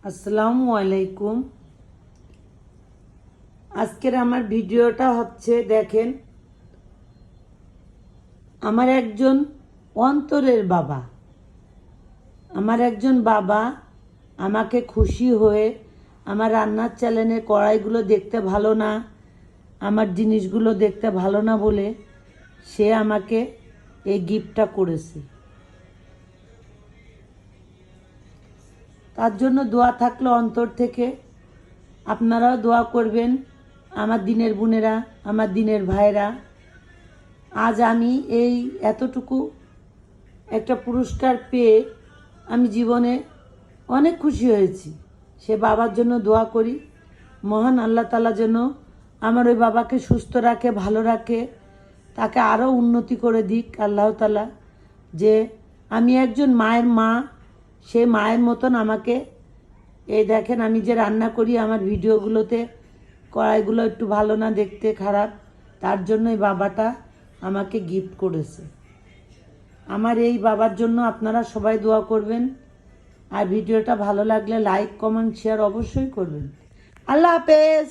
আসসালামু আলাইকুম। আজকের আমার ভিডিওটা হচ্ছে, দেখেন, আমার একজন অন্তরের বাবা, আমাকে খুশি হয়ে আমার রান্নার চ্যানেলের কড়াইগুলো দেখতে ভালো না, আমার জিনিসগুলো দেখতে ভালো না বলে সে আমাকে এই গিফটটা করেছে। তার জন্য দোয়া থাকলো অন্তর থেকে। আপনারাও দোয়া করবেন, আমার দিনের বোনেরা, আমার দিনের ভাইরা। আজ আমি এই এতটুকু একটা পুরস্কার পেয়ে আমি জীবনে অনেক খুশি হয়েছি। সে বাবার জন্য দোয়া করি, মহান আল্লাহ তাআলা যেন আমার ওই বাবাকে সুস্থ রাখে, ভালো রাখে, তাকে আরও উন্নতি করে দিক আল্লাহ তাআলা। যে আমি একজন মায়ের মা, সে মায়ের মতন আমাকে, এই দেখেন আমি যে রান্না করি, আমার ভিডিওগুলোতে কড়াইগুলো একটু ভালো না, দেখতে খারাপ, তার জন্যই বাবাটা আমাকে গিফট করেছে। আমার এই বাবার জন্য আপনারা সবাই দোয়া করবেন, আর ভিডিওটা ভালো লাগলে লাইক, কমেন্ট, শেয়ার অবশ্যই করবেন। আল্লাহ হাফেজ।